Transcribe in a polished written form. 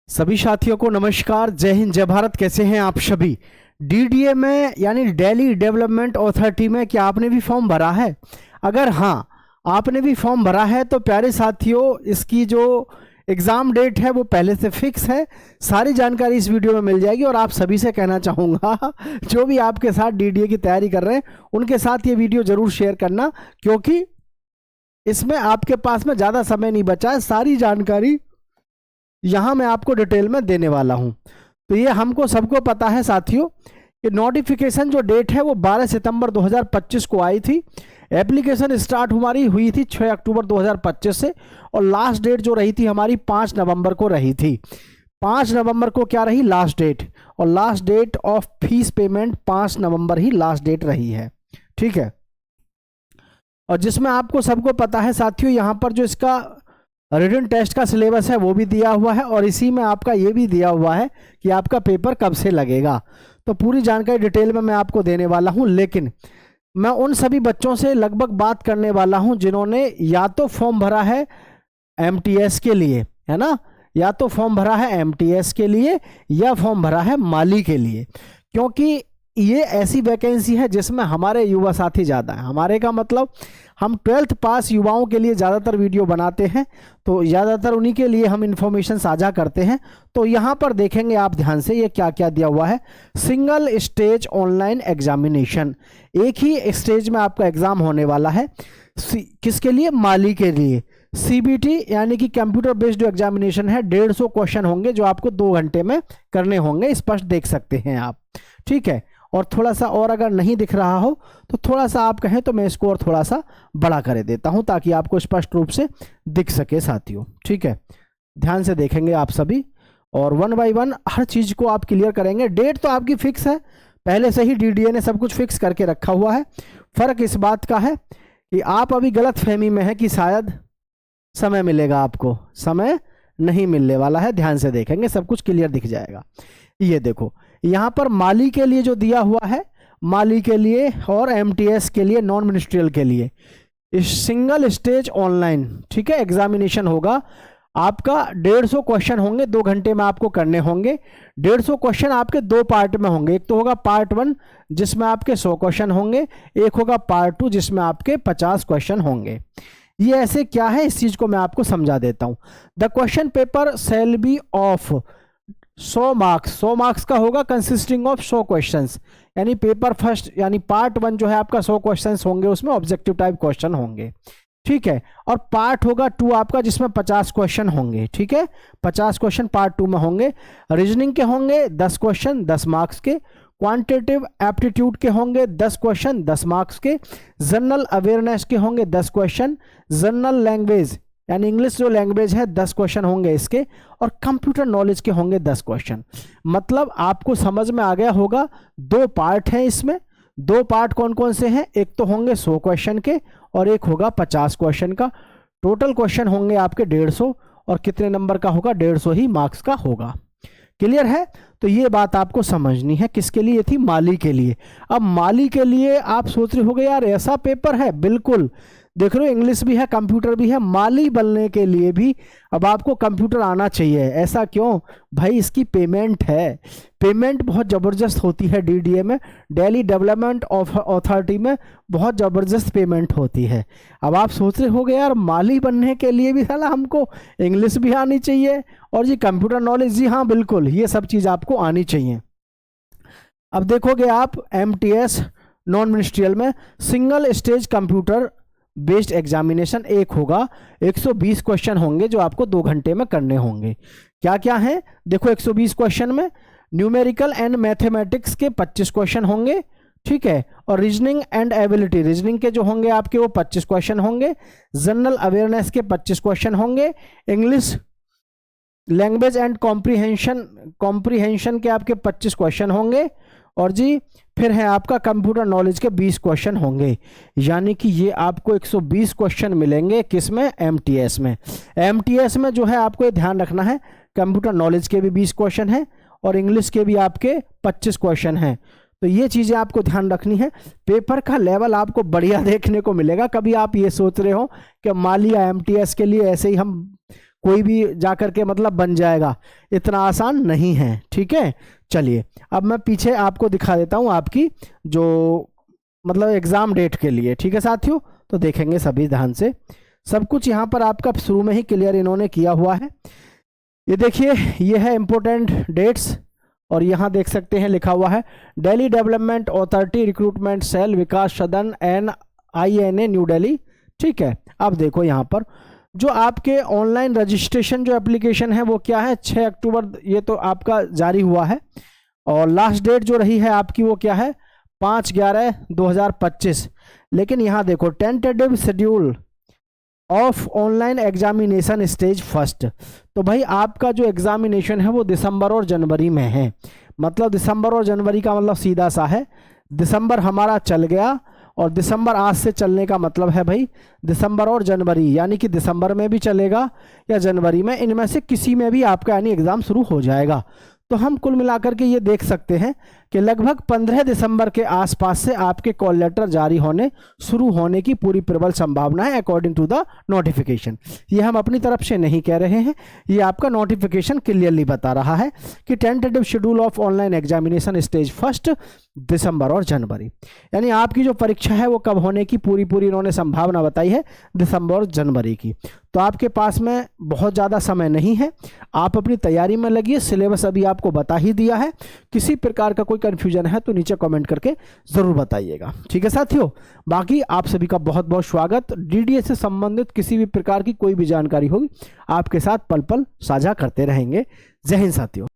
सभी साथियों को नमस्कार, जय हिंद, जय भारत। कैसे हैं आप सभी? डीडीए में यानी दिल्ली डेवलपमेंट अथॉरिटी में क्या आपने भी फॉर्म भरा है? अगर हाँ, आपने भी फॉर्म भरा है तो प्यारे साथियों, इसकी जो एग्ज़ाम डेट है वो पहले से फिक्स है। सारी जानकारी इस वीडियो में मिल जाएगी और आप सभी से कहना चाहूँगा जो भी आपके साथ डीडीए की तैयारी कर रहे हैं उनके साथ ये वीडियो ज़रूर शेयर करना, क्योंकि इसमें आपके पास में ज़्यादा समय नहीं बचा है। सारी जानकारी यहाँ मैं आपको डिटेल में देने वाला हूँ। तो ये हमको सबको पता है साथियों कि नोटिफिकेशन जो डेट है वो 12 सितंबर 2025 को आई थी। एप्लीकेशन स्टार्ट हमारी हुई थी 6 अक्टूबर 2025 से और लास्ट डेट जो रही थी हमारी 5 नवंबर को रही थी। 5 नवंबर को क्या रही? Last date. और last date of fee payment 5 नवंबर ही लास्ट डेट रही है। ठीक है। और जिसमें आपको सबको पता है साथियों, यहाँ पर जो इसका रिटन टेस्ट का सिलेबस है वो भी दिया हुआ है और इसी में आपका ये भी दिया हुआ है कि आपका पेपर कब से लगेगा। तो पूरी जानकारी डिटेल में मैं आपको देने वाला हूं, लेकिन मैं उन सभी बच्चों से लगभग बात करने वाला हूं जिन्होंने या तो फॉर्म भरा है एमटीएस के लिए, है ना, या तो फॉर्म भरा है एमटीएस के लिए या फॉर्म भरा है माली के लिए, क्योंकि ये ऐसी वैकेंसी है जिसमें हमारे युवा साथी ज़्यादा है। हमारे का मतलब हम 12th पास युवाओं के लिए ज़्यादातर वीडियो बनाते हैं, तो ज़्यादातर उन्हीं के लिए हम इंफॉर्मेशन साझा करते हैं। तो यहाँ पर देखेंगे आप ध्यान से ये क्या क्या दिया हुआ है। सिंगल स्टेज ऑनलाइन एग्जामिनेशन, एक ही स्टेज में आपका एग्ज़ाम होने वाला है। किसके लिए? माली के लिए। सीबीटी यानी कि कंप्यूटर बेस्ड एग्जामिनेशन है। 150 क्वेश्चन होंगे जो आपको 2 घंटे में करने होंगे। स्पष्ट देख सकते हैं आप, ठीक है। और थोड़ा सा और अगर नहीं दिख रहा हो तो थोड़ा सा आप कहें तो मैं इसको और थोड़ा सा बड़ा कर देता हूं ताकि आपको स्पष्ट रूप से दिख सके साथियों, ठीक है। ध्यान से देखेंगे आप सभी और वन बाय वन हर चीज़ को आप क्लियर करेंगे। डेट तो आपकी फिक्स है, पहले से ही डीडीए ने सब कुछ फिक्स करके रखा हुआ है। फ़र्क इस बात का है कि आप अभी गलत फहमी में है कि शायद समय मिलेगा, आपको समय नहीं मिलने वाला है। ध्यान से देखेंगे सब कुछ क्लियर दिख जाएगा। ये देखो यहाँ पर माली के लिए जो दिया हुआ है, माली के लिए और एमटीएस के लिए, नॉन मिनिस्ट्रियल के लिए सिंगल स्टेज ऑनलाइन, ठीक है, एग्जामिनेशन होगा। आपका 150 क्वेश्चन होंगे, 2 घंटे में आपको करने होंगे। 150 क्वेश्चन आपके 2 पार्ट में होंगे। एक तो होगा पार्ट 1 जिसमें आपके 100 क्वेश्चन होंगे, एक होगा पार्ट 2 जिसमें आपके 50 क्वेश्चन होंगे। ये ऐसे क्या है इस चीज को मैं आपको समझा देता हूं। The question paper shall be of 100 marks, 100 marks का होगा, कंसिस्टिंग ऑफ 100 क्वेश्चंस। यानी पेपर फर्स्ट यानी पार्ट 1 जो है आपका 100 क्वेश्चंस होंगे, उसमें ऑब्जेक्टिव टाइप क्वेश्चन होंगे, ठीक है। और पार्ट होगा 2 आपका जिसमें 50 क्वेश्चन होंगे, ठीक है। 50 क्वेश्चन पार्ट 2 में होंगे। रीजनिंग के होंगे 10 क्वेश्चन 10 मार्क्स के। क्वांटिटेटिव एप्टीट्यूड के होंगे 10 क्वेश्चन 10 मार्क्स के। जनरल अवेयरनेस के होंगे 10 क्वेश्चन। जनरल लैंग्वेज यानी इंग्लिश जो लैंग्वेज है 10 क्वेश्चन होंगे इसके। और कंप्यूटर नॉलेज के होंगे 10 क्वेश्चन। मतलब आपको समझ में आ गया होगा, 2 पार्ट हैं इसमें। 2 पार्ट कौन कौन से हैं? एक तो होंगे 100 क्वेश्चन के और एक होगा 50 क्वेश्चन का। टोटल क्वेश्चन होंगे आपके 150 और कितने नंबर का होगा? 150 ही मार्क्स का होगा। क्लियर है? तो ये बात आपको समझनी है। किसके लिए थी? माली के लिए। अब माली के लिए आप सोच रहे होगे यार ऐसा पेपर है? बिल्कुल, देख रहे हो इंग्लिश भी है कंप्यूटर भी है। माली बनने के लिए भी अब आपको कंप्यूटर आना चाहिए। ऐसा क्यों भाई? इसकी पेमेंट है, पेमेंट बहुत ज़बरदस्त होती है डीडीए में, दिल्ली डेवलपमेंट अथॉरिटी में बहुत ज़बरदस्त पेमेंट होती है। अब आप सोच रहे होगे यार माली बनने के लिए भी साला हमको इंग्लिश भी आनी चाहिए और जी कंप्यूटर नॉलेज। जी हाँ बिल्कुल, ये सब चीज़ आपको आनी चाहिए। अब देखोगे आप एमटीएस नॉन मिनिस्ट्रियल में single stage computer based examination एक होगा। 120 क्वेश्चन होंगे जो आपको 2 घंटे में करने होंगे। क्या क्या है देखो, 120 क्वेश्चन में न्यूमेरिकल एंड मैथमेटिक्स के 25 क्वेश्चन होंगे, ठीक है। और रीजनिंग एंड एबिलिटी, रीजनिंग के जो होंगे आपके वो 25 क्वेश्चन होंगे। जनरल अवेयरनेस के 25 क्वेश्चन होंगे। इंग्लिश लैंग्वेज एंड कॉम्प्रीहेंशन के आपके 25 क्वेश्चन होंगे। और जी फिर है आपका कंप्यूटर नॉलेज के 20 क्वेश्चन होंगे। यानी कि ये आपको 120 क्वेश्चन मिलेंगे किसमें? एमटीएस में। एमटीएस में जो है आपको ये ध्यान रखना है, कंप्यूटर नॉलेज के भी 20 क्वेश्चन हैं और इंग्लिश के भी आपके 25 क्वेश्चन हैं। तो ये चीज़ें आपको ध्यान रखनी है। पेपर का लेवल आपको बढ़िया देखने को मिलेगा। कभी आप ये सोच रहे हो कि माली या एमटीएस के लिए ऐसे ही हम कोई भी जा करके मतलब बन जाएगा, इतना आसान नहीं है। ठीक है, चलिए अब मैं पीछे आपको दिखा देता हूँ आपकी जो मतलब एग्ज़ाम डेट के लिए। ठीक है साथियों, तो देखेंगे सभी ध्यान से, सब कुछ यहाँ पर आपका शुरू में ही क्लियर इन्होंने किया हुआ है। ये देखिए, ये है इम्पोर्टेंट डेट्स, और यहाँ देख सकते हैं लिखा हुआ है Delhi development authority recruitment cell Vikas Sadan NINA new Delhi. ठीक है, अब देखो यहाँ पर जो आपके ऑनलाइन रजिस्ट्रेशन जो एप्लीकेशन है वो क्या है, 6 अक्टूबर ये तो आपका जारी हुआ है, और लास्ट डेट जो रही है आपकी वो क्या है, 5/11/2025। लेकिन यहाँ देखो tentative schedule of online examination stage first, तो भाई आपका जो एग्जामिनेशन है वो दिसंबर और जनवरी में है। मतलब दिसंबर और जनवरी का मतलब सीधा सा है, दिसंबर हमारा चल गया और दिसंबर आज से चलने का मतलब है भाई दिसंबर और जनवरी, यानी कि दिसंबर में भी चलेगा या जनवरी में, इनमें से किसी में भी आपका यानी एग्ज़ाम शुरू हो जाएगा। तो हम कुल मिलाकर के ये देख सकते हैं कि लगभग 15 दिसंबर के आसपास से आपके कॉल लेटर जारी होने शुरू होने की पूरी प्रबल संभावना है अकॉर्डिंग टू द नोटिफिकेशन। ये हम अपनी तरफ से नहीं कह रहे हैं, ये आपका नोटिफिकेशन क्लियरली बता रहा है कि tentative schedule of online examination stage first दिसंबर और जनवरी, यानी आपकी जो परीक्षा है वो कब होने की पूरी इन्होंने संभावना बताई है, दिसंबर और जनवरी की। तो आपके पास में बहुत ज़्यादा समय नहीं है, आप अपनी तैयारी में लगिए, सिलेबस अभी आपको बता ही दिया है। किसी प्रकार का कोई कंफ्यूजन है तो नीचे कमेंट करके ज़रूर बताइएगा। ठीक है साथियों, बाकी आप सभी का बहुत बहुत स्वागत। DDA से संबंधित किसी भी प्रकार की कोई भी जानकारी होगी आपके साथ पल पल साझा करते रहेंगे। जय हिंद साथियों।